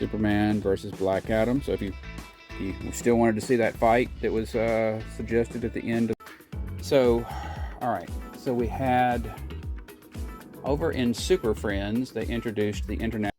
Superman versus Black Adam. So if you still wanted to see that fight that was suggested at the end. So, alright, so we had, over in Super Friends, they introduced the internet.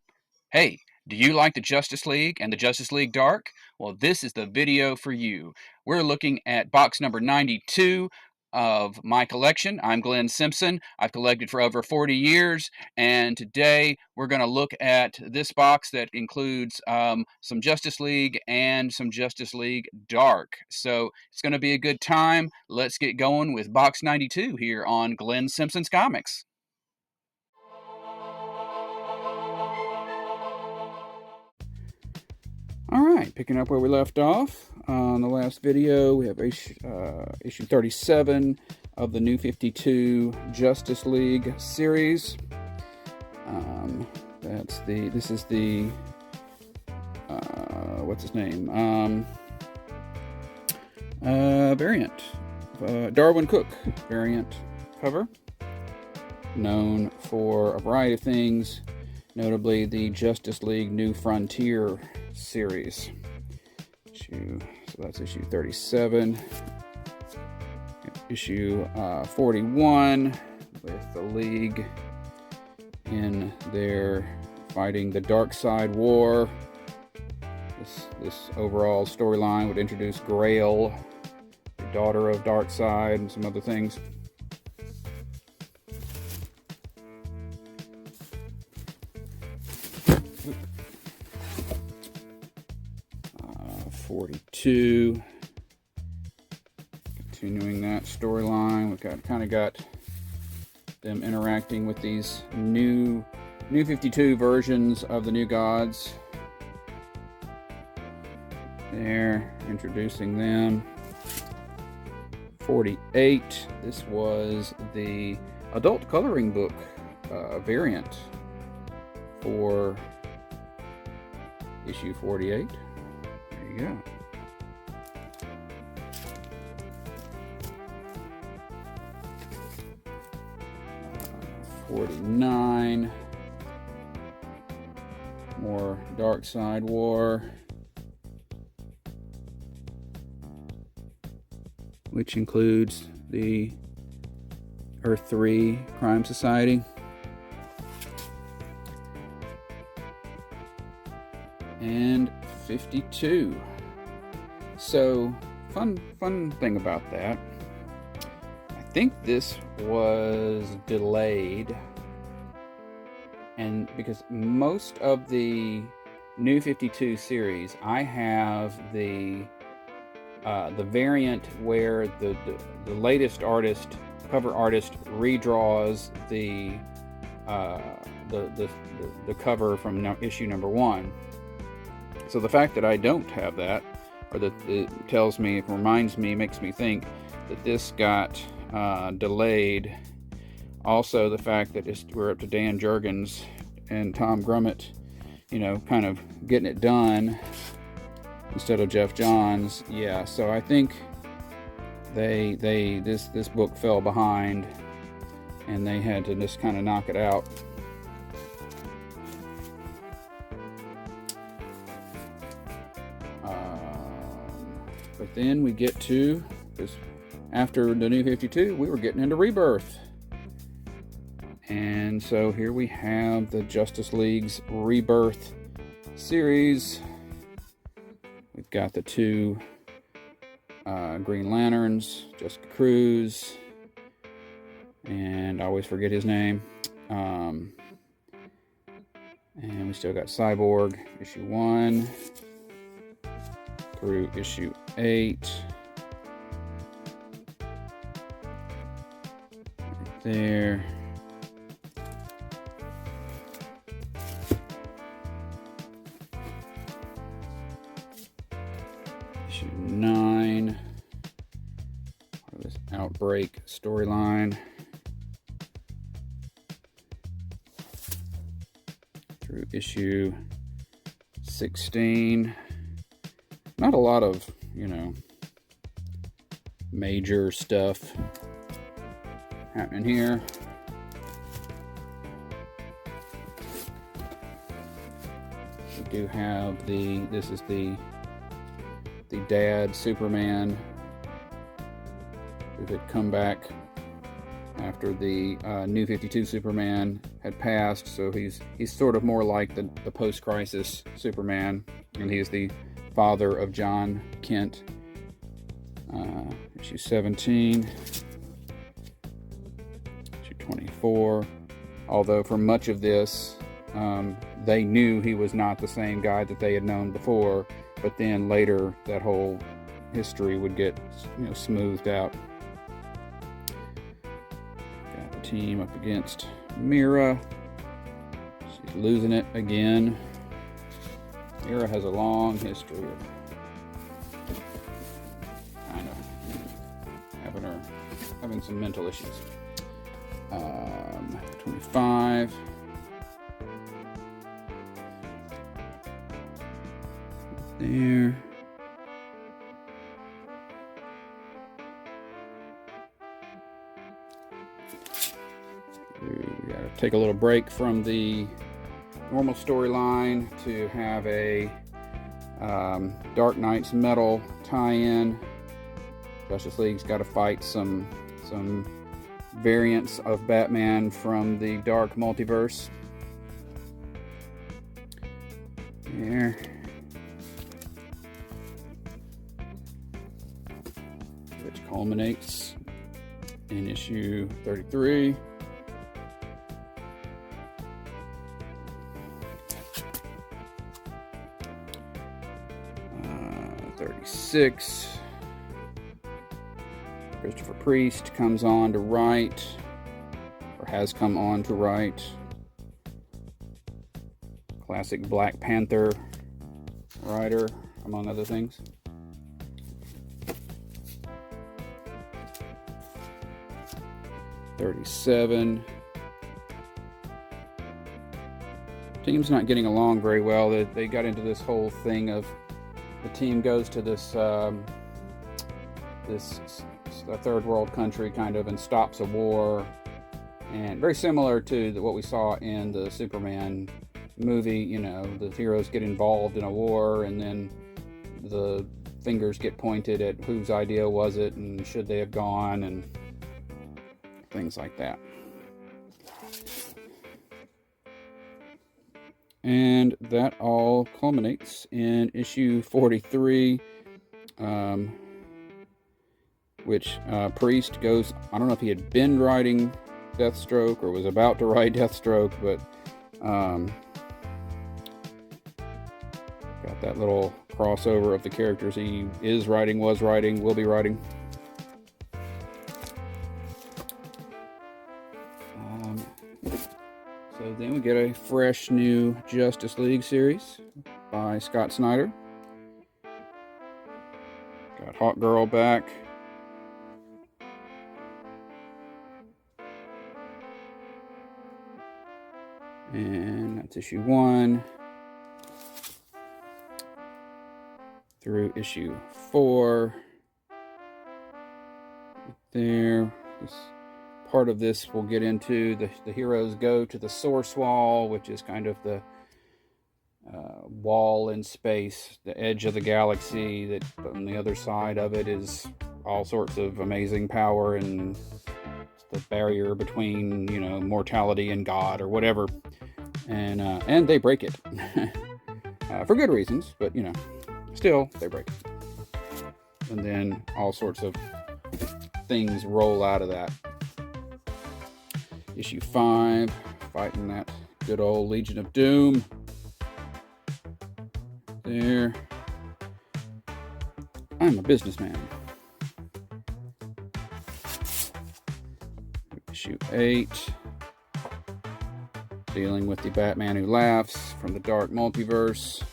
Hey, do you like the Justice League and the Justice League Dark? Well, this is the video for you. We're looking at box number 92 of my collection. I'm Glenn Simpson. I've collected for over 40 years, and today we're going to look at this box that includes some Justice League and some Justice League Dark. So it's going to be a good time. Let's get going with box 92 here on Glenn Simpson's Comics. Alright, picking up where we left off. On the last video, we have issue 37 of the New 52 Justice League series. This is the, what's his name? Variant. Darwin Cook variant cover. Known for a variety of things, notably the Justice League New Frontier series. So that's issue 37. Issue 41 with the League in there fighting the Dark Side War. This overall storyline would introduce Grail, the daughter of Darkseid, and some other things. 42. Continuing that storyline, we've kind of got them interacting with these new 52 versions of the New Gods. There, introducing them. 48. This was the adult coloring book variant for issue 48. There you go. Uh, 49. More Dark Side War, which includes the Earth 3 Crime Society. And 52. So, fun thing about that, I think this was delayed, and because most of the New 52 series, I have the variant where the latest cover artist redraws the cover from issue number 1. So the fact that I don't have that, or that it tells me, it reminds me, makes me think that this got delayed. Also, the fact that we're up to Dan Jurgens and Tom Grummett, you know, kind of getting it done instead of Jeff Johns. Yeah, so I think this book fell behind, and they had to just kind of knock it out. But then we get to this, after the New 52, we were getting into Rebirth. And so here we have the Justice League's Rebirth series. We've got the 2 Green Lanterns, Jessica Cruz, and I always forget his name. And we still got Cyborg, issue 1 through issue 8. Right there. Issue 9. This Outbreak storyline. Through issue 16. Not a lot of, you know, major stuff happening here. We do have this is the dad Superman who had come back after the New 52 Superman had passed, so he's sort of more like the post-crisis Superman, and he's the father of John Kent. Issue 17, issue 24. Although for much of this, they knew he was not the same guy that they had known before, but then later that whole history would get, smoothed out. Got the team up against Myrina. She's losing it again. Myrina has a long history of kind of having some mental issues. 25. There. We gotta take a little break from the normal storyline to have a Dark Knight's Metal tie-in. Justice League's got to fight some variants of Batman from the Dark Multiverse. There. Which culminates in issue 33. 36. Christopher Priest comes on to write, or has come on to write, classic Black Panther writer, among other things. '37. Team's not getting along very well. They got into this whole thing of the team goes to this a third world country kind of and stops a war, and very similar to what we saw in the Superman movie. The heroes get involved in a war, and then the fingers get pointed at whose idea was it and should they have gone, and things like that. And that all culminates in issue 43, which Priest goes, I don't know if he had been writing Deathstroke or was about to write Deathstroke, but got that little crossover of the characters he is writing, was writing, will be writing. So then we get a fresh new Justice League series by Scott Snyder. Got Hawk Girl back. And that's issue 1 through issue 4. There. Part of this we'll get into. The heroes go to the Source Wall, which is kind of the wall in space, the edge of the galaxy, that on the other side of it is all sorts of amazing power, and the barrier between, mortality and God or whatever. And they break it. For good reasons, but, still, they break it. And then all sorts of things roll out of that. Issue 5, fighting that good old Legion of Doom. There. I'm a businessman. Issue 8. Dealing with the Batman Who Laughs from the Dark Multiverse.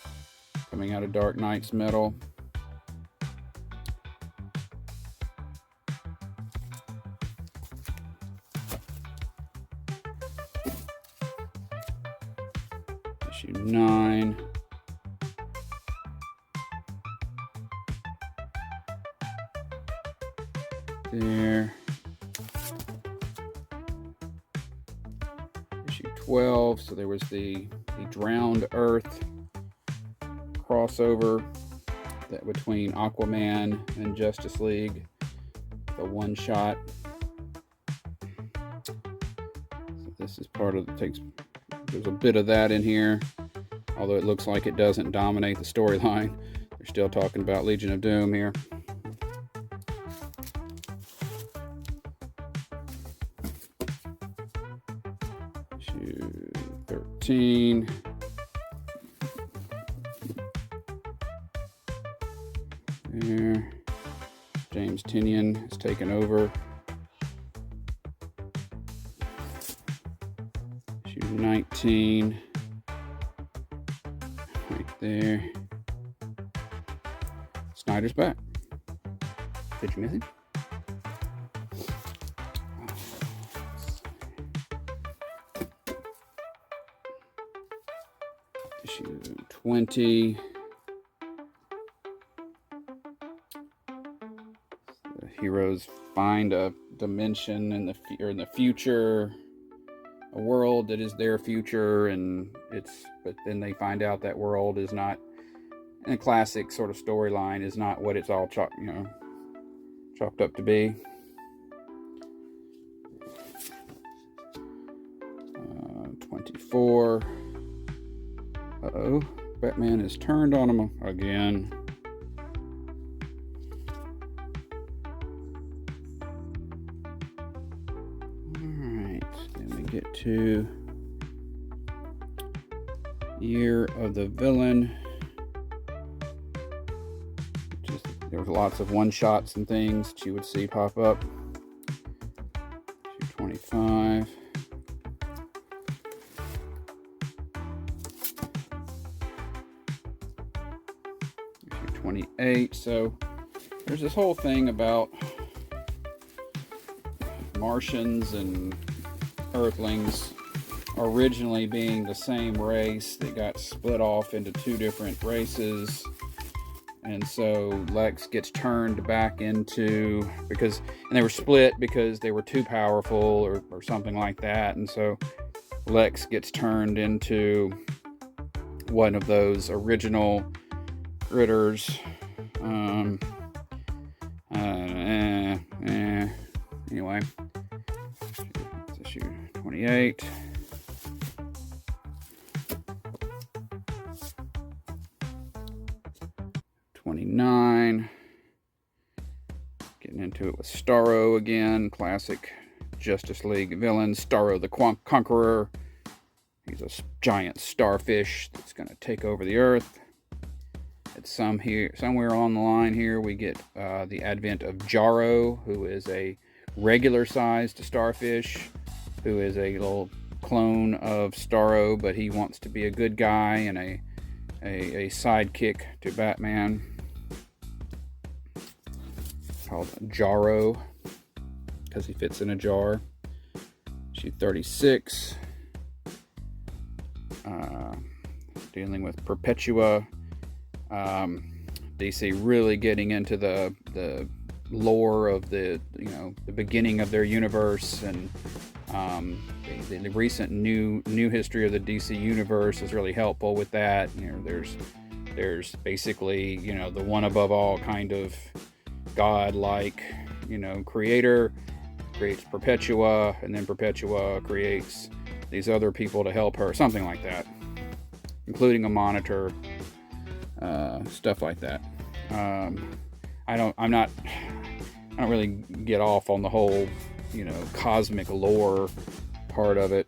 Coming out of Dark Knight's Metal. Issue 9. There. Issue 12. So there was the drowned Earth crossover that between Aquaman and Justice League, the one shot. So this is part of there's a bit of that in here, although it looks like it doesn't dominate the storyline. They're still talking about Legion of Doom here. Issue 13. There. James Tynion has taken over. Issue 19. Right there. Snyder's back. Did you miss him? Issue 20. The heroes find a dimension in the future, a world that is their future, but then they find out that world is not, in a classic sort of storyline, is not what it's all chopped up to be. 24. Uh-oh, Batman is turned on him again. Alright, then we get to Year of the Villain. There was lots of one-shots and things that you would see pop up. Issue 25. Issue 28. So there's this whole thing about Martians and Earthlings originally being the same race that got split off into two different races. And so Lex gets turned back into, and they were split because they were too powerful or something like that. And so Lex gets turned into one of those original critters. Anyway, it's issue 28. Getting into it with Starro again, classic Justice League villain. Starro the Conqueror. He's a giant starfish that's going to take over the Earth. It's somewhere on the line here we get the advent of Jarro, who is a regular-sized starfish, who is a little clone of Starro, but he wants to be a good guy and a sidekick to Batman, called Jarro because he fits in a jar. Issue 36, dealing with Perpetua. DC really getting into the lore of the beginning of their universe, and the recent new history of the DC universe is really helpful with that. There's basically the one above all kind of god-like creator creates Perpetua, and then Perpetua creates these other people to help her, something like that, including a monitor, stuff like that. I don't really get off on the whole cosmic lore part of it,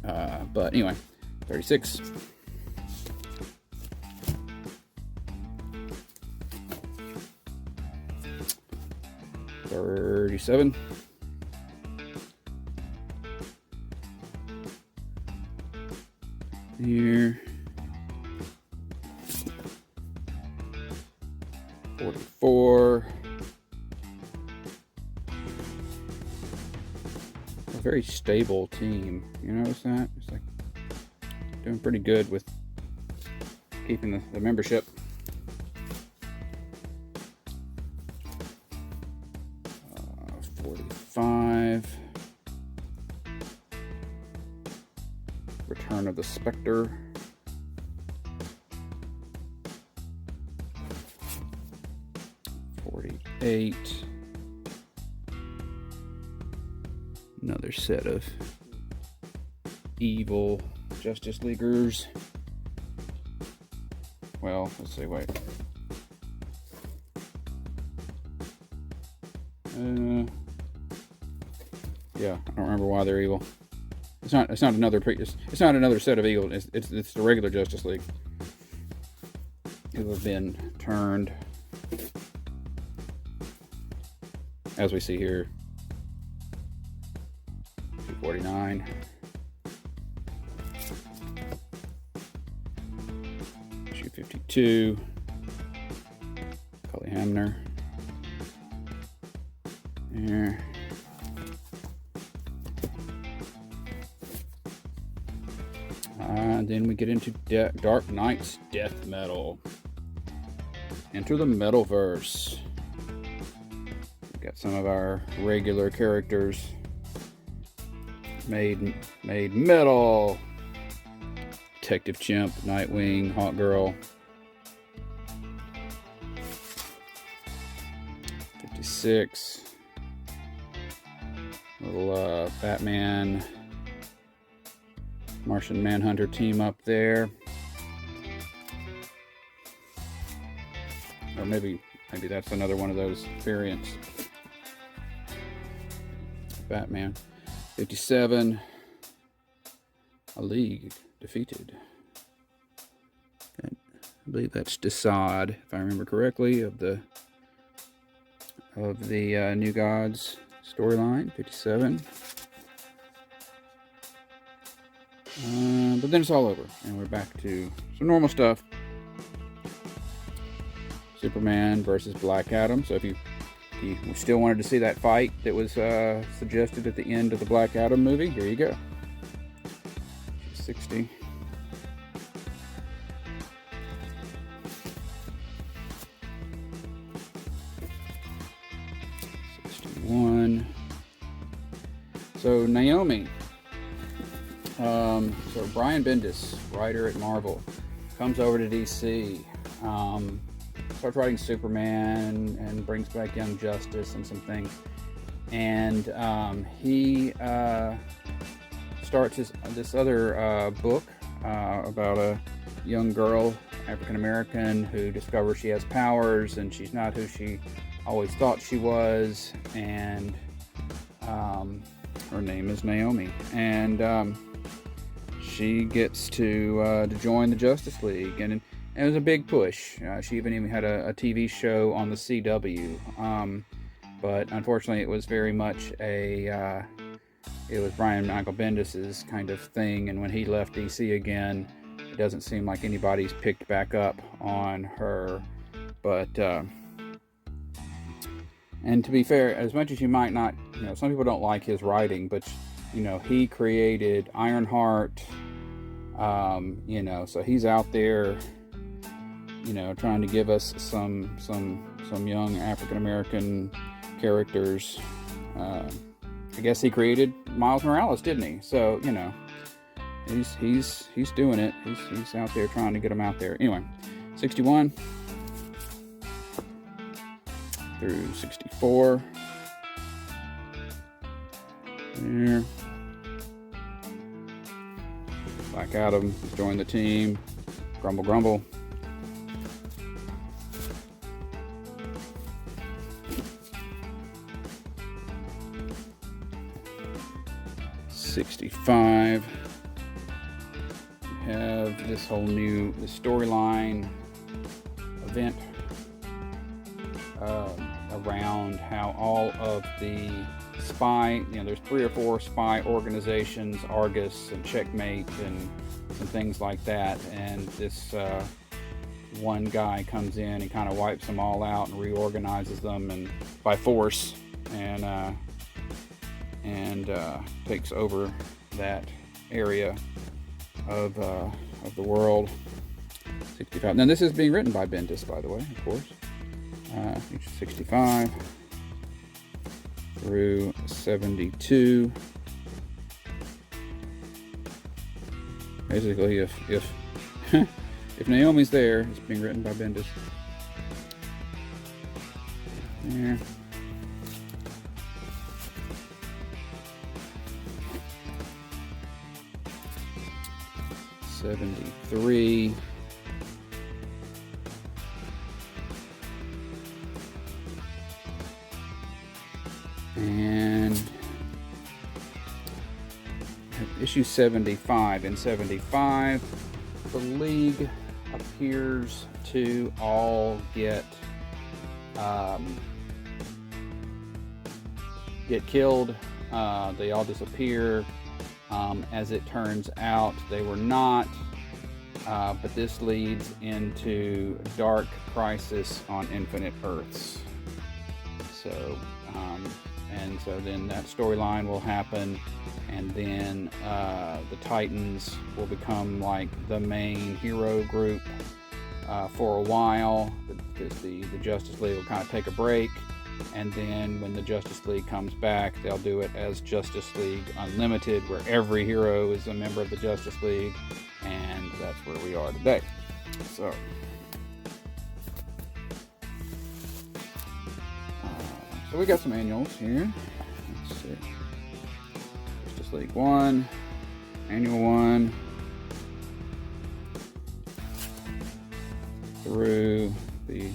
but anyway, 36. $37. Here. 44. A very stable team. You notice that? It's like doing pretty good with keeping the membership. 45. Return of the Spectre. 8. Another set of evil Justice Leaguers. Well, let's see, wait. Yeah, I don't remember why they're evil. It's not another set of evil. It's the regular Justice League who have been turned, as we see here. 249. Issue 52. Cully Hamner. There. And then we get into Dark Knight's death metal. Enter the Metalverse. We've got some of our regular characters made metal. Detective Chimp, Nightwing, Hawkgirl. 56. Little Batman, Martian Manhunter team up there. Or maybe that's another one of those variants. Batman. 57. A League defeated. I believe that's Desaad, if I remember correctly, of the New Gods storyline. 57. But then it's all over, and we're back to some normal stuff. Superman versus Black Adam. So if you still wanted to see that fight that was suggested at the end of the Black Adam movie, here you go. 60. So Naomi. So Brian Bendis, writer at Marvel, comes over to DC, starts writing Superman and brings back Young Justice and some things. And he starts this other book about a young girl, African American, who discovers she has powers and she's not who she always thought she was. And her name is Naomi, and she gets to join the Justice League, and it was a big push. She even had a TV show on the CW, but unfortunately, it was very much it was Brian Michael Bendis's kind of thing. And when he left DC again, it doesn't seem like anybody's picked back up on her. But and to be fair, as much as you might not, some people don't like his writing, but he created Ironheart, so he's out there, trying to give us some young African American characters. I guess he created Miles Morales, didn't he? So he's doing it. He's out there trying to get them out there. Anyway, 61. Through 64. There. Black Adam joined the team. Grumble, grumble. '65. We have this whole new storyline event. Around how all of the spy, there's 3 or 4 spy organizations, Argus and Checkmate and some things like that, and this one guy comes in and kind of wipes them all out and reorganizes them and by force, and takes over that area of the world. 65. Now this is being written by Bendis, by the way, of course. 65 through 72. Basically, if Naomi's there, it's being written by Bendis. there. '73. And issue 75. In 75, the League appears to all get killed. They all disappear. As it turns out, they were not. But this leads into Dark Crisis on Infinite Earths. So, and so then that storyline will happen, and then the Titans will become like the main hero group for a while, because the Justice League will kind of take a break, and then when the Justice League comes back, they'll do it as Justice League Unlimited, where every hero is a member of the Justice League, and that's where we are today. So we got some annuals here. Let's see. Justice League 1, Annual 1, through the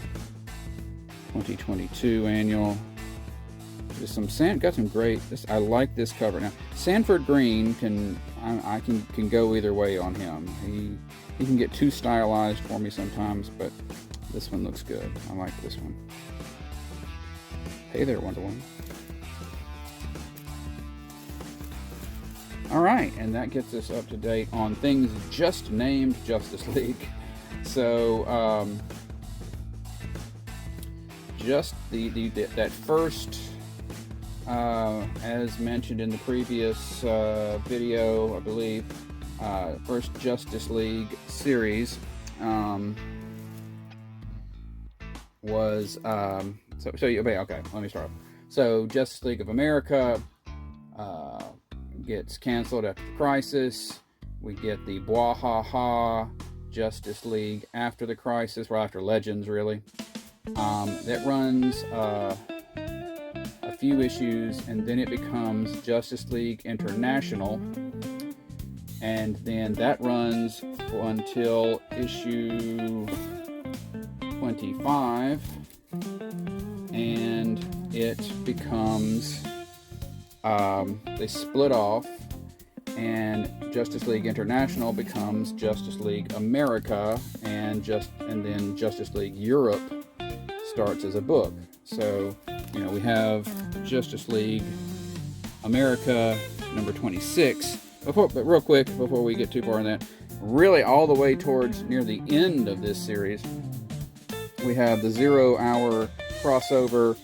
2022 annual. There's some got some great. I like this cover. Now, Sanford Green can go either way on him. He can get too stylized for me sometimes, but this one looks good. I like this one. Hey there, Wonder Woman. All right, and that gets us up to date on things just named Justice League. So, just that first, as mentioned in the previous video, I believe, first Justice League series was okay. Let me start. So Justice League of America gets canceled after the Crisis. We get the Bwahaha Justice League after the Crisis, or after Legends, really. That runs a few issues, and then it becomes Justice League International, and then that runs until issue 25, and it becomes they split off, and Justice League International becomes Justice League America, and then Justice League Europe starts as a book. So, we have Justice League America number 26. But real quick, before we get too far in that, really all the way towards near the end of this series, we have the 0 hour crossover,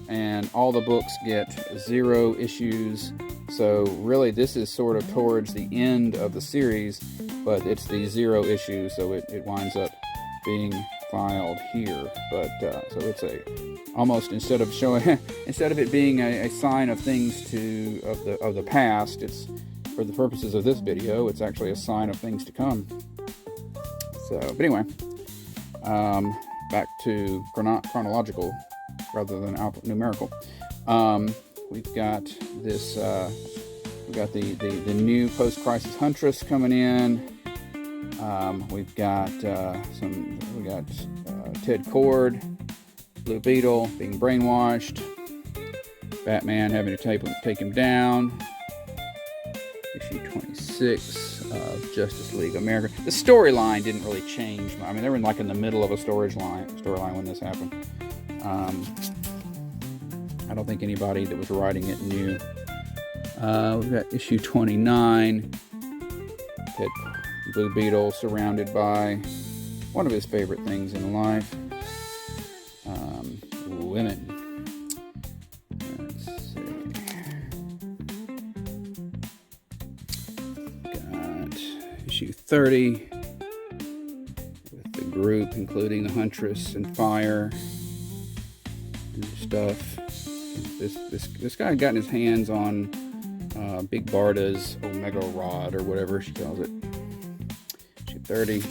and all the books get 0 issues. So really this is sort of towards the end of the series, but it's the 0 issues, so it winds up being filed here. But so it's almost, instead of it being a sign of things of the past, it's, for the purposes of this video, it's actually a sign of things to come. So, but anyway, back to chronological rather than numerical. We've got this. We've got the new post-crisis Huntress coming in. We've got Ted Kord, Blue Beetle being brainwashed, Batman having to take him down. Issue 26 of Justice League America. The storyline didn't really change. I mean, they were in the middle of a storyline when this happened. I don't think anybody that was writing it knew. We've got issue 29. Ted Blue Beetle surrounded by one of his favorite things in life, women. Let's see. Got issue 30 with the group, including the Huntress and Fire and stuff. This guy had gotten his hands on Big Barda's Omega Rod, or whatever she calls it. Issue 30.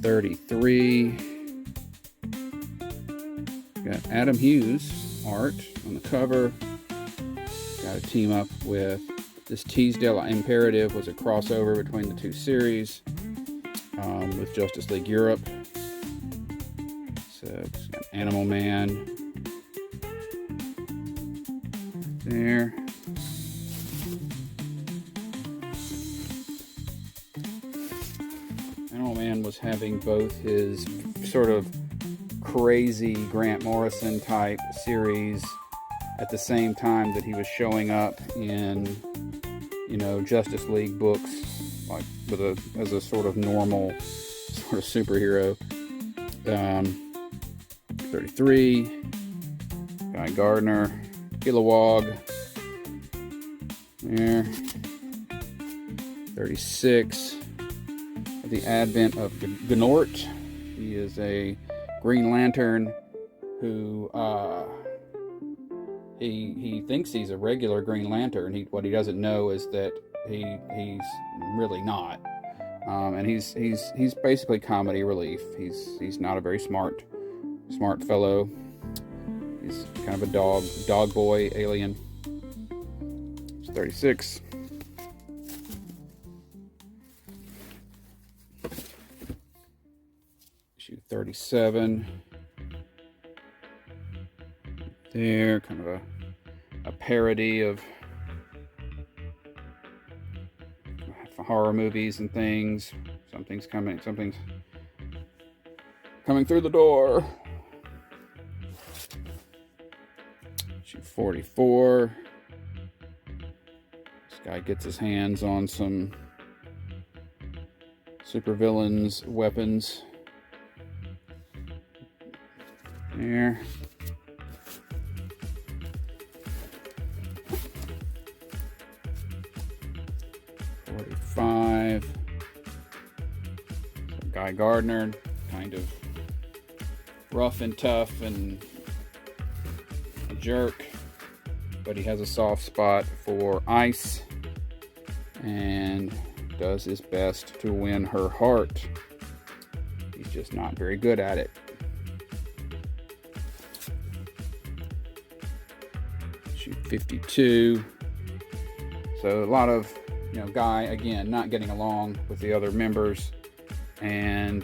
33. got Adam Hughes art on the cover. Got a team up with this Teasdale Imperative, was a crossover between the two series with Justice League Europe. So it's got Animal Man there. Animal Man was having both his sort of crazy Grant Morrison type series at the same time that he was showing up in, you know, Justice League books, like as a sort of normal sort of superhero. 33, Guy Gardner, Kilowog, there. 36, the advent of Gnort. He is a Green Lantern who he thinks he's a regular Green Lantern. What he doesn't know is that he's really not. And he's basically comedy relief. He's not a very smart fellow. He's kind of a dog boy alien. It's 36. Issue 37. There, kind of a parody of horror movies and things. Something's coming through the door. Issue 44. This guy gets his hands on some supervillains' weapons. There. Guy Gardner, kind of rough and tough and a jerk, but he has a soft spot for Ice and does his best to win her heart. He's just not very good at it. Issue 52. So a lot of, you know, Guy, again, not getting along with the other members, and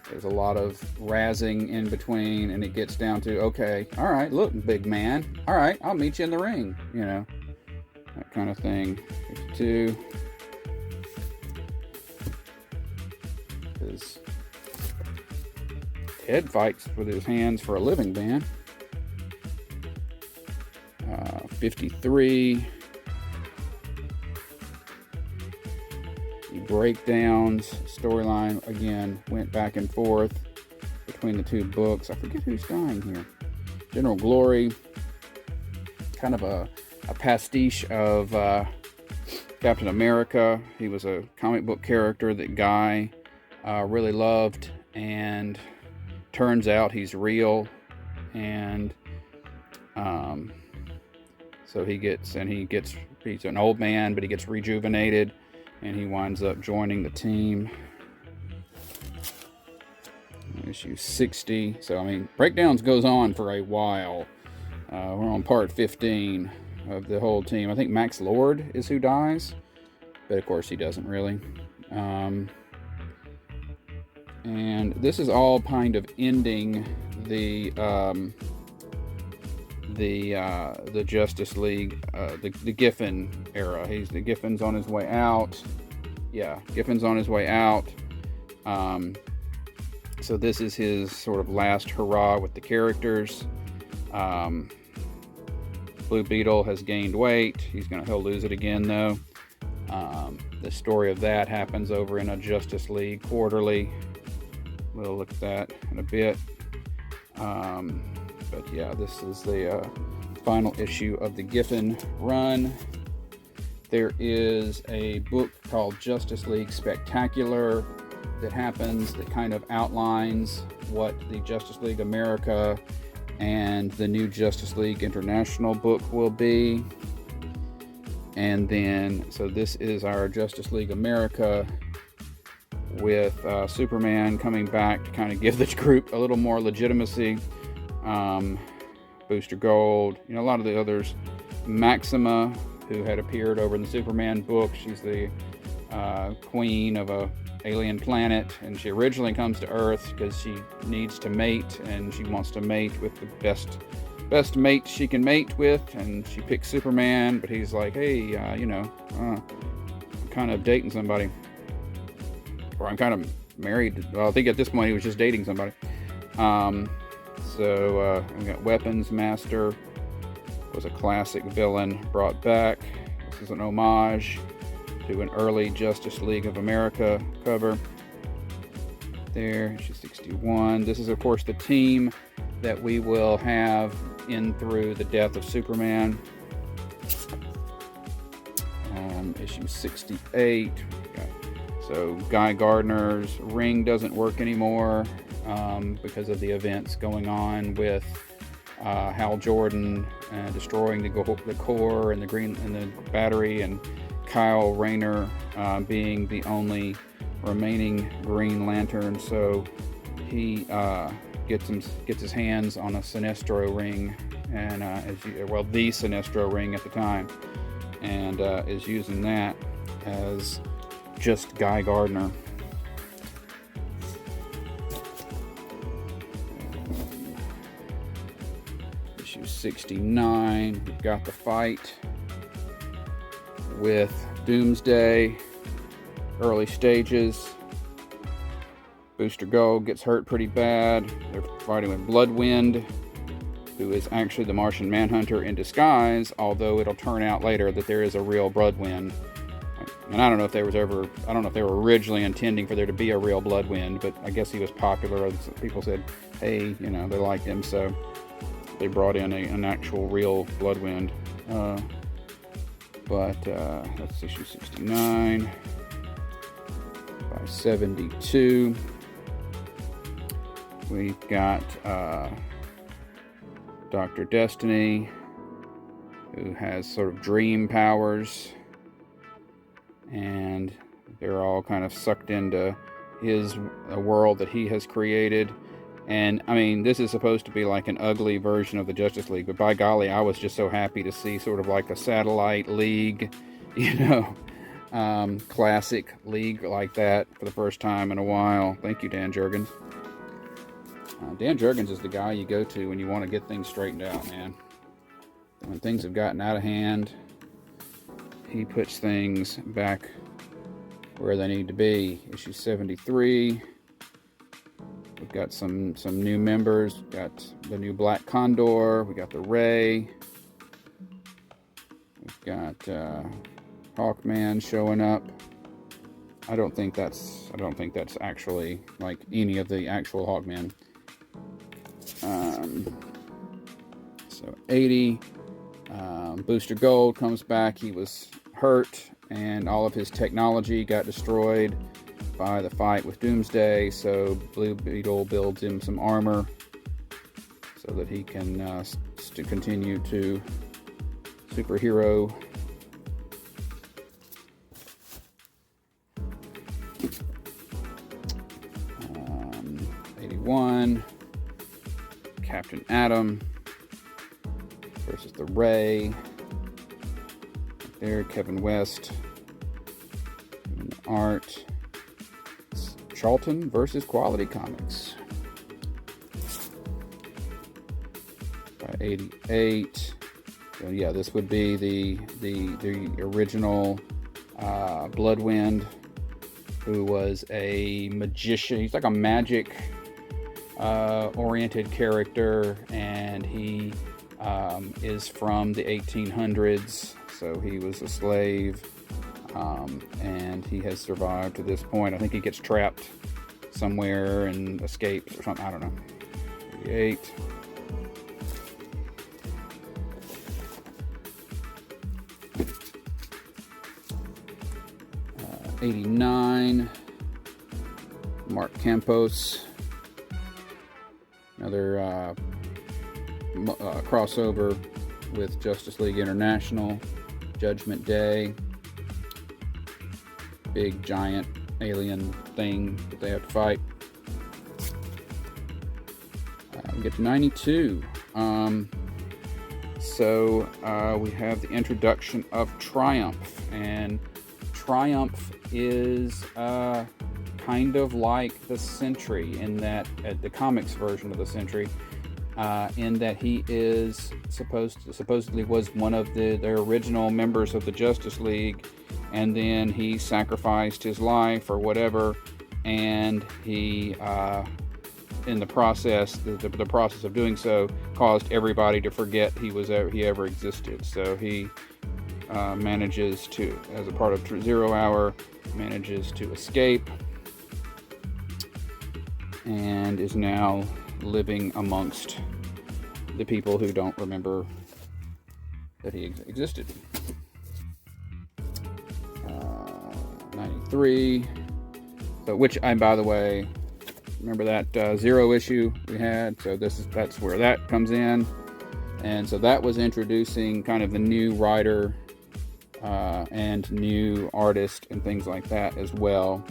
there's a lot of razzing in between, and it gets down to, okay, all right, look, big man, all right, I'll meet you in the ring, you know, that kind of thing. 52. Because Ted fights with his hands for a living, man. 53. Breakdowns storyline again went back and forth between the two books. I forget who's dying here. General Glory, kind of a pastiche of Captain America. He was a comic book character that Guy really loved, and turns out he's real. And so he's an old man, but he gets rejuvenated. And he winds up joining the team. Issue 60. So, I mean, Breakdowns goes on for a while. We're on part 15 of the whole team. I think Max Lord is who dies. But, of course, he doesn't really. And this is all kind of ending the Justice League, the Giffen era. The Giffen's on his way out. Yeah, Giffen's on his way out. So this is his sort of last hurrah with the characters. Blue Beetle has gained weight. He'll lose it again though. The story of that happens over in a Justice League Quarterly. We'll look at that in a bit. But yeah, this is the final issue of the Giffen run. There is a book called Justice League Spectacular that happens that kind of outlines what the Justice League America and the new Justice League International book will be. And then, so this is our Justice League America with Superman coming back to kind of give the group a little more legitimacy. Booster Gold, you know, a lot of the others. Maxima, who had appeared over in the Superman book. She's the queen of a alien planet, and she originally comes to Earth because she needs to mate, and she wants to mate with the best mate she can mate with, and she picks Superman, but he's like, hey, you know, I'm kind of dating somebody, or I'm kind of married. Well, I think at this point he was just dating somebody. So we got Weapons Master, was a classic villain brought back. This is an homage to an early Justice League of America cover. There, issue 61. This is, of course, the team that we will have in through the death of Superman. Issue 68. So Guy Gardner's ring doesn't work anymore because of the events going on with Hal Jordan destroying the core and the green and the battery, and Kyle Rayner being the only remaining Green Lantern. So he gets his hands on a Sinestro ring, and the Sinestro ring at the time, and is using that as just Guy Gardner. Issue 69, we've got the fight with Doomsday, early stages. Booster Gold gets hurt pretty bad. They're fighting with Bloodwind, who is actually the Martian Manhunter in disguise, although it'll turn out later that there is a real Bloodwind. And I don't know if they were originally intending for there to be a real Bloodwind, but I guess he was popular. People said, hey, you know, they liked him, so they brought in an actual real Bloodwind. But that's issue 69. By 72. We've got Dr. Destiny, who has sort of dream powers, and they're all kind of sucked into a world that he has created. And I mean, this is supposed to be like an ugly version of the Justice League, but by golly, I was just so happy to see sort of like a satellite league, you know, classic league like that for the first time in a while. Thank you, Dan Jurgens. Dan Jurgens is the guy you go to when you want to get things straightened out, man. When things have gotten out of hand, he puts things back where they need to be. Issue 73. We've got some new members. We've got the new Black Condor. We got the Ray. We've got Hawkman showing up. I don't think that's actually like any of the actual Hawkmen. So 80. Booster Gold comes back. He was hurt, and all of his technology got destroyed by the fight with Doomsday, so Blue Beetle builds him some armor so that he can to continue to superhero. Um, 81, Captain Atom versus the Ray. There, Kevin West doing the art. Charlton versus Quality Comics. By 88. So yeah, this would be the original Bloodwind, who was a magician. He's like a magic oriented character, and he is from the 1800s. So he was a slave. And he has survived to this point. I think he gets trapped somewhere and escapes or something. I don't know. 88. Uh, 89. Mark Campos. Another crossover with Justice League International. Judgment Day. Big giant alien thing that they have to fight. We get to 92. So we have the introduction of Triumph, and Triumph is kind of like the Sentry in that, the comics version of the Sentry, in that he is supposedly was one of their original members of the Justice League, and then he sacrificed his life or whatever, and he in the process, the process of doing so, caused everybody to forget he ever existed. So he manages to, as a part of Zero Hour, manages to escape and is now living amongst the people who don't remember that he existed. 93. So, which by the way, remember that Zero issue we had? So that's where that comes in, and so that was introducing kind of the new writer and new artist and things like that as well.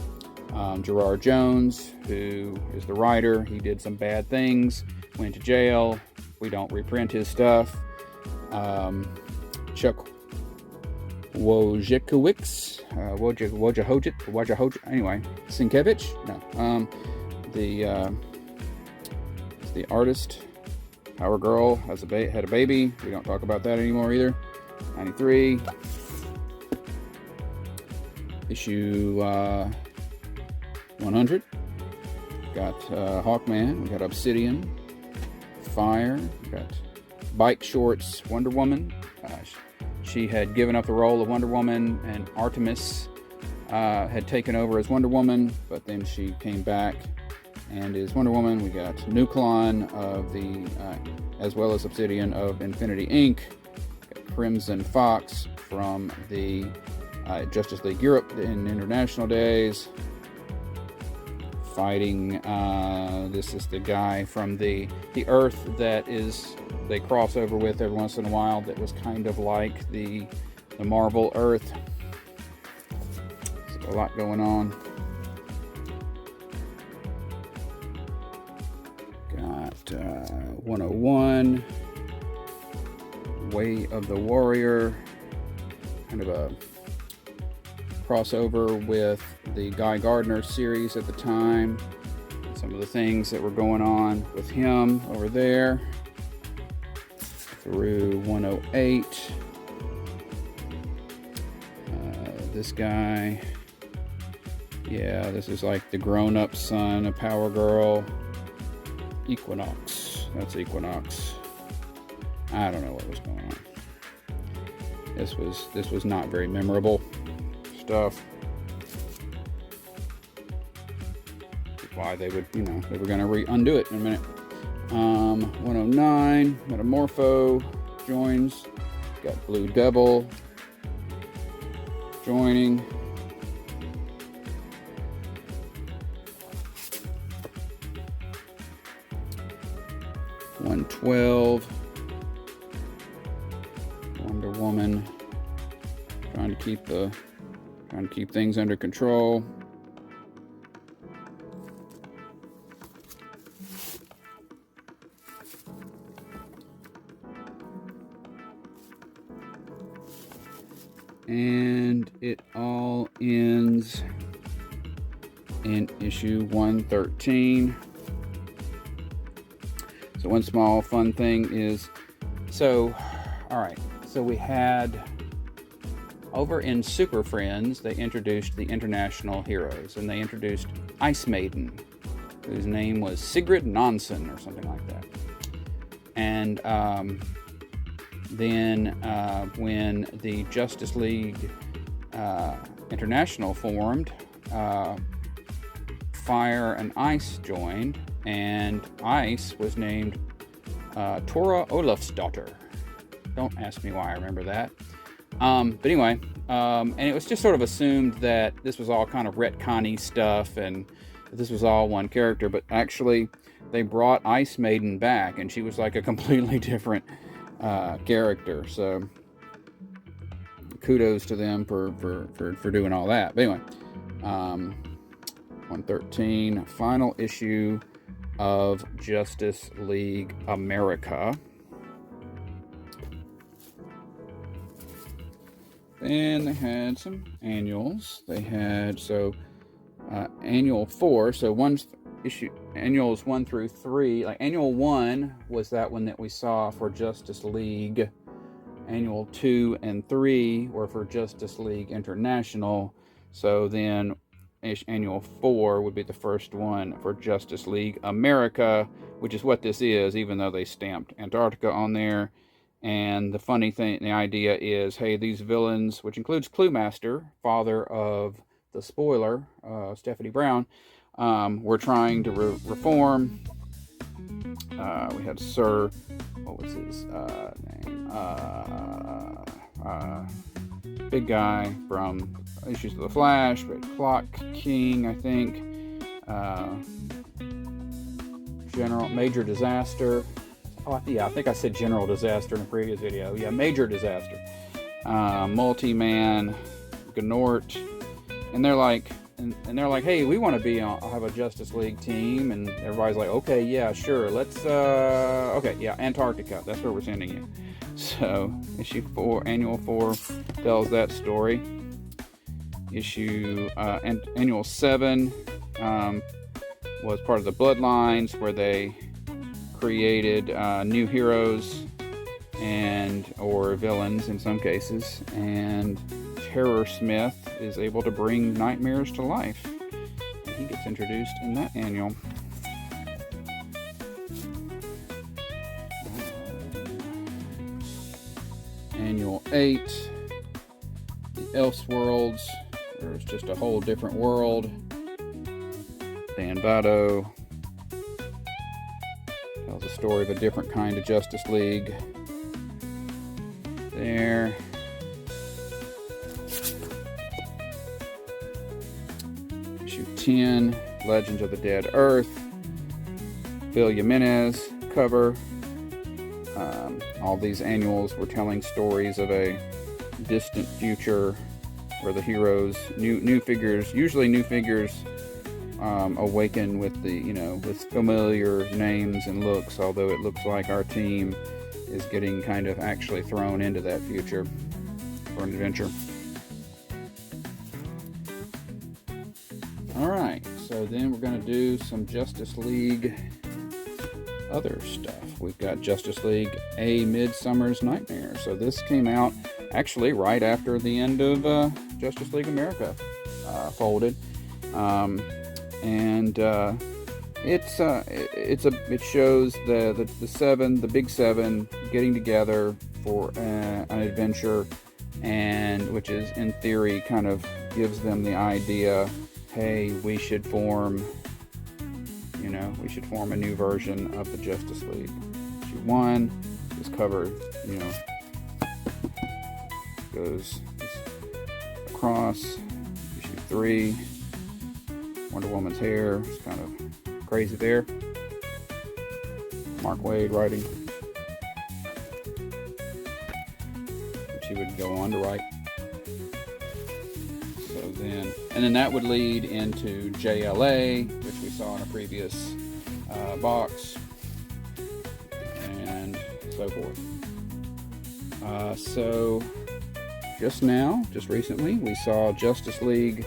Gerard Jones, who is the writer, he did some bad things, went to jail. We don't reprint his stuff. Chuck Wojciechowicz, anyway, Sienkiewicz, no, the artist. Power Girl had a baby. We don't talk about that anymore either. 93. Issue 100. Got Hawkman. We got Obsidian. Fire. We got Bike Shorts Wonder Woman. She had given up the role of Wonder Woman, and Artemis had taken over as Wonder Woman, but then she came back and is Wonder Woman. We got Nuklon of the, as well as Obsidian of Infinity Inc. Got Crimson Fox from the Justice League Europe in International Days. Fighting, this is the guy from the Earth that they cross over with every once in a while, that was kind of like the Marvel Earth. So a lot going on. Got 101, Way of the Warrior, kind of a crossover with the Guy Gardner series at the time. Some of the things that were going on with him over there. Through 108. This guy, yeah, this is like the grown-up son of Power Girl. Equinox, that's Equinox. I don't know what was going on. This was not very memorable stuff. Why they would, they were going to undo it in a minute. 109, Metamorpho joins. Got Blue Devil joining. 112, Wonder Woman, trying to keep things under control. And it all ends in issue 113. So one small fun thing is, alright, so we had, over in Super Friends, they introduced the international heroes, and they introduced Ice Maiden, whose name was Sigrid Nansen, or something like that. And then when the Justice League International formed, Fire and Ice joined, and Ice was named Tora Olafsdottir. Don't ask me why I remember that. But anyway, and it was just sort of assumed that this was all kind of retconny stuff and this was all one character, but actually they brought Ice Maiden back, and she was like a completely different character. So kudos to them for doing all that. But anyway, 113, final issue of Justice League America. Then they had some annuals. They had, annual 4, so one's issue, annuals 1 through 3. Like annual 1 was that one that we saw for Justice League. Annual 2 and 3 were for Justice League International. So then annual 4 would be the first one for Justice League America, which is what this is, even though they stamped Antarctica on there. And the funny thing, the idea is, hey, these villains, which includes Cluemaster, father of the spoiler, Stephanie Brown, were trying to reform. We had Sir, what was his name? Big guy from Issues of the Flash, but Clock King, I think. Major Disaster. Oh, yeah, I think I said General Disaster in a previous video. Yeah, Major Disaster. Multi-Man, Gnort, and they're like, hey, we want to be have a Justice League team, and everybody's like, okay, yeah, sure, let's, okay, yeah, Antarctica, that's where we're sending you. So, issue 4, annual 4 tells that story. Annual 7 was part of the Bloodlines, where they created new heroes or villains in some cases, and Terror Smith is able to bring nightmares to life. And he gets introduced in that annual. Annual 8, the Elseworlds. There's just a whole different world. Dan Vado tells the story of a different kind of Justice League. There. Issue 10, Legends of the Dead Earth. Phil Jimenez cover. All these annuals were telling stories of a distant future where the heroes, new figures, usually new figures, awaken with with familiar names and looks, although it looks like our team is getting kind of actually thrown into that future for an adventure. Alright, so then we're going to do some Justice League other stuff. We've got Justice League A Midsummer's Nightmare. So this came out actually right after the end of Justice League America folded. It shows the big seven getting together for an adventure, and which is in theory kind of gives them the idea, hey, we should form a new version of the Justice League. Issue 1 is covered, goes across. Issue 3, Wonder Woman's hair is kind of crazy there. Mark Waid writing, which he would go on to write. And then that would lead into JLA, which we saw in a previous box, and so forth. So just recently, we saw Justice League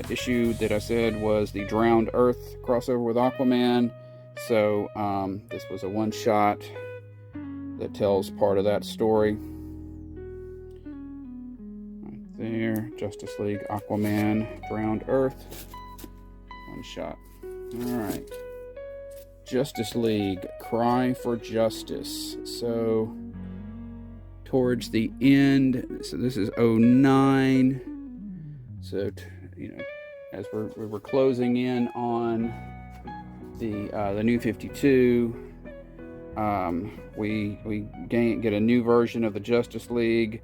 issue that I said was the Drowned Earth crossover with Aquaman. So this was a one-shot that tells part of that story. There, Justice League, Aquaman, Drowned Earth, one shot. Alright, Justice League, Cry for Justice. So, towards the end, so this is 09, so, as we're closing in on the New 52, we get a new version of the Justice League.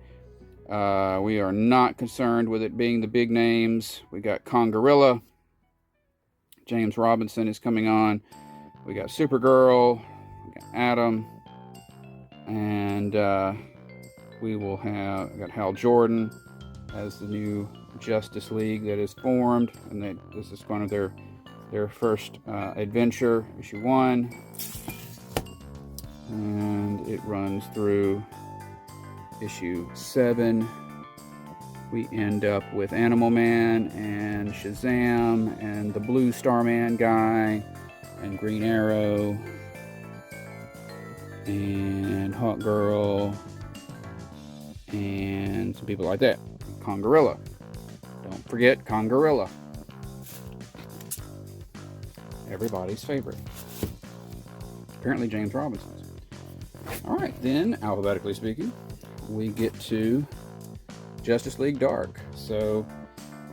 We are not concerned with it being the big names. We got Kongorilla. James Robinson is coming on. We got Supergirl. We got Atom. And we got Hal Jordan as the new Justice League that is formed. And this is one of their their first adventure, issue 1. And it runs through issue 7. We end up with Animal Man and Shazam and the blue Starman guy and Green Arrow and Hawk Girl and some people like that. Kongorilla. Don't forget Kongorilla. Everybody's favorite. Apparently James Robinson's. Alright, then, alphabetically speaking, we get to Justice League Dark. So,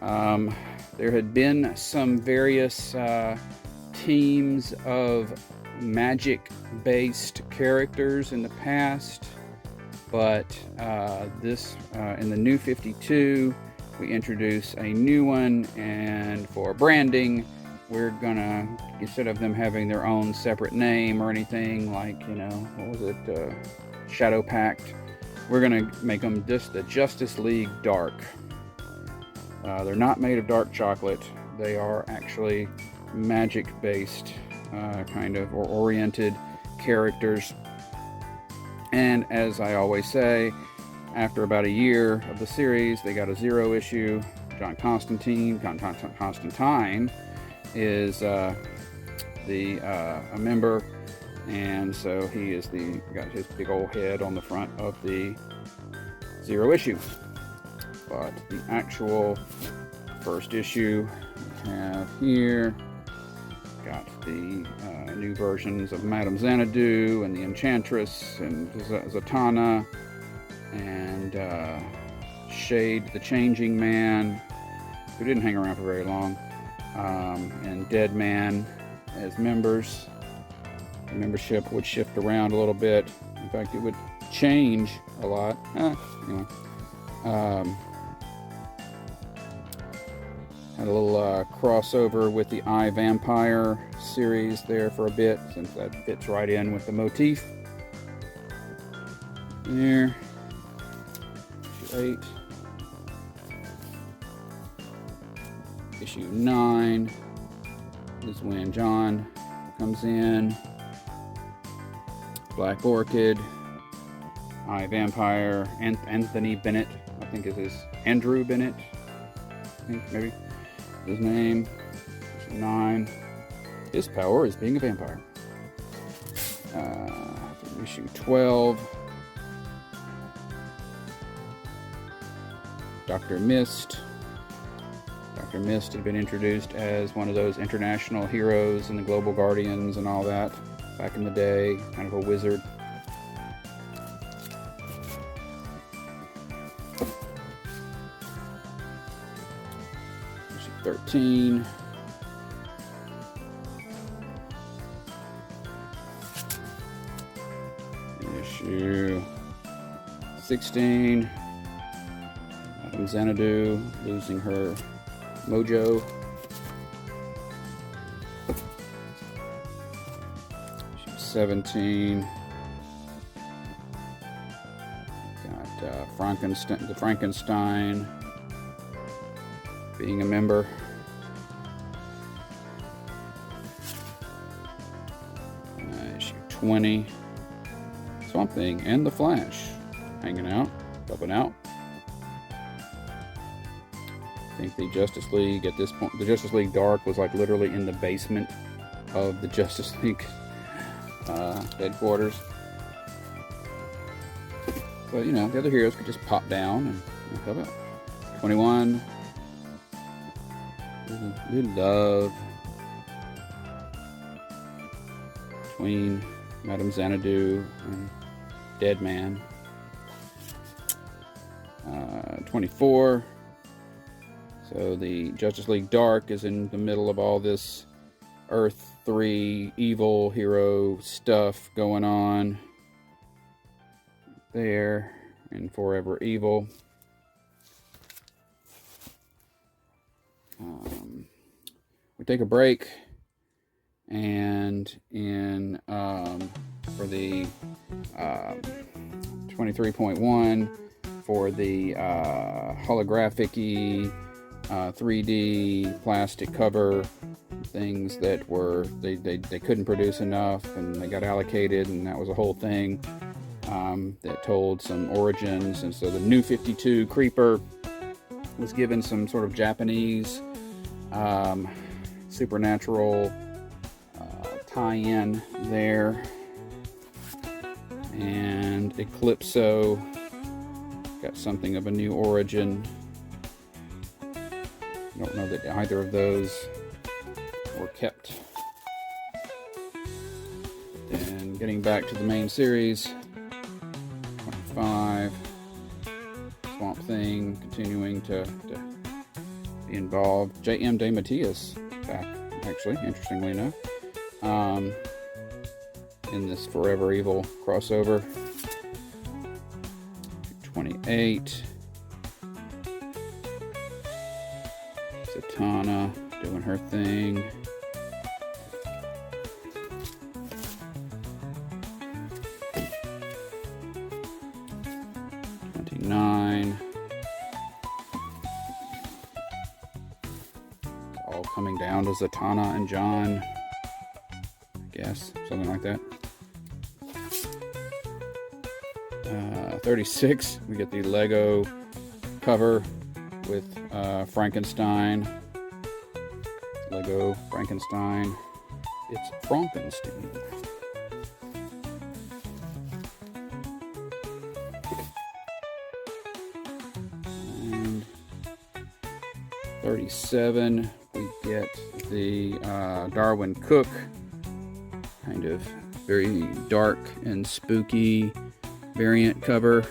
there had been some various teams of magic-based characters in the past, but this, in the New 52, we introduce a new one, and for branding, we're gonna, instead of them having their own separate name or anything, like, you know, what was it, Shadow Pact, we're gonna make them just the Justice League Dark. They're not made of dark chocolate. They are actually magic-based, kind of, or oriented characters. And as I always say, after about a year of the series, they got a 0 issue. John Constantine is a member, and so he is got his big old head on the front of the 0 issue. But the actual first issue we have here got the new versions of Madame Xanadu and the Enchantress and Zatanna and Shade the Changing Man, who didn't hang around for very long, and Dead Man as members. The membership would shift around a little bit. In fact, it would change a lot. Anyway. Had a little crossover with the I, Vampire series there for a bit, since that fits right in with the motif. There. Issue 8. Issue 9 is when John comes in. Black Orchid. I, Vampire. Anthony Bennett, I think is his. Andrew Bennett, I think, maybe his name. Issue 9. His power is being a vampire. Issue 12. Dr. Mist. Dr. Mist had been introduced as one of those international heroes in the Global Guardians and all that back in the day. Kind of a wizard. Issue 13. Issue 16. Madame Xanadu losing her mojo. Issue 17. Got Frankenstein, the Frankenstein being a member. Issue 20. Swamp Thing and the Flash hanging out, helping out. I think the Justice League at this point, the Justice League Dark was like literally in the basement of the Justice League headquarters. But you know, the other heroes could just pop down and help out. 21. We love between Madame Xanadu and Dead Man. 24. So the Justice League Dark is in the middle of all this Earth 3 evil hero stuff going on there, and Forever Evil. We take a break, and in for the 23.1 for the holographic-y 3D plastic cover things that were they couldn't produce enough, and they got allocated, and that was a whole thing that told some origins. And so the New 52 Creeper was given some sort of Japanese supernatural tie-in there. And Eclipso got something of a new origin. I don't know that either of those were kept. And getting back to the main series, 25, Swamp Thing continuing to be involved. J.M. DeMatteis back, actually, interestingly enough, in this Forever Evil crossover. 28. Zatanna doing her thing. All coming down to Zatanna and John, I guess, something like that. 36, we get the Lego cover with Frankenstein. Lego Frankenstein. It's Frankenstein. And 37, we get the Darwin Cook, kind of very dark and spooky variant cover.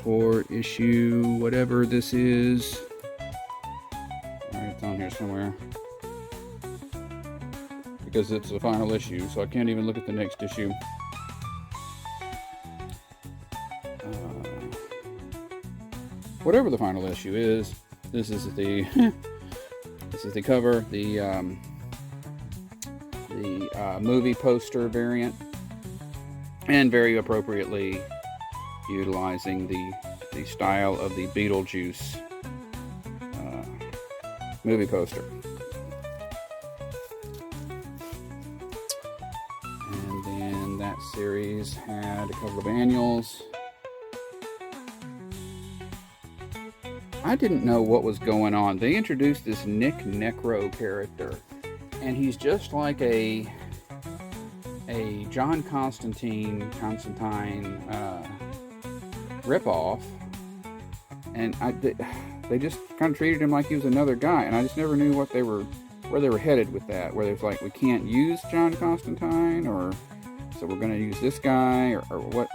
For issue whatever this is. Alright, it's on here somewhere. Because it's the final issue, so I can't even look at the next issue. Whatever the final issue is, this is the this is the cover, the movie poster variant, and very appropriately utilizing the style of the Beetlejuice movie poster. And then that series had a couple of annuals. I didn't know what was going on. They introduced this Necro character, and he's just like a John Constantine ripoff, and they just kind of treated him like he was another guy, and I just never knew where they were headed with that. Where it's like, we can't use John Constantine, or so we're going to use this guy, or what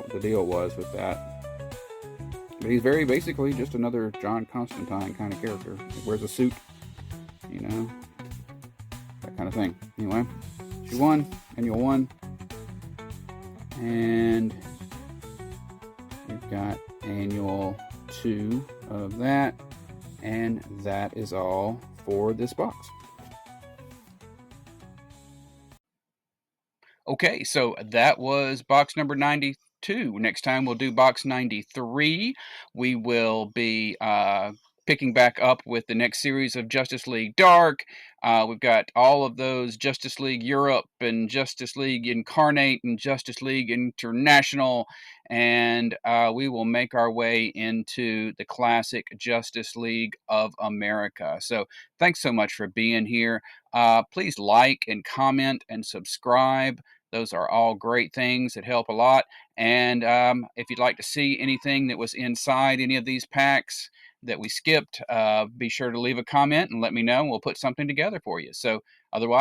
the deal was with that. But he's very basically just another John Constantine kind of character. He wears a suit, you know, that kind of thing. Anyway, issue 1, annual 1, and we've got annual 2 of that, and that is all for this box. Okay, so that was box number 92. Next time we'll do box 93. We will be picking back up with the next series of Justice League Dark. We've got all of those Justice League Europe and Justice League Incarnate and Justice League International, and we will make our way into the classic Justice League of America. So thanks so much for being here. Please like and comment and subscribe. Those are all great things that help a lot. And if you'd like to see anything that was inside any of these packs that we skipped, be sure to leave a comment and let me know. We'll put something together for you. So otherwise,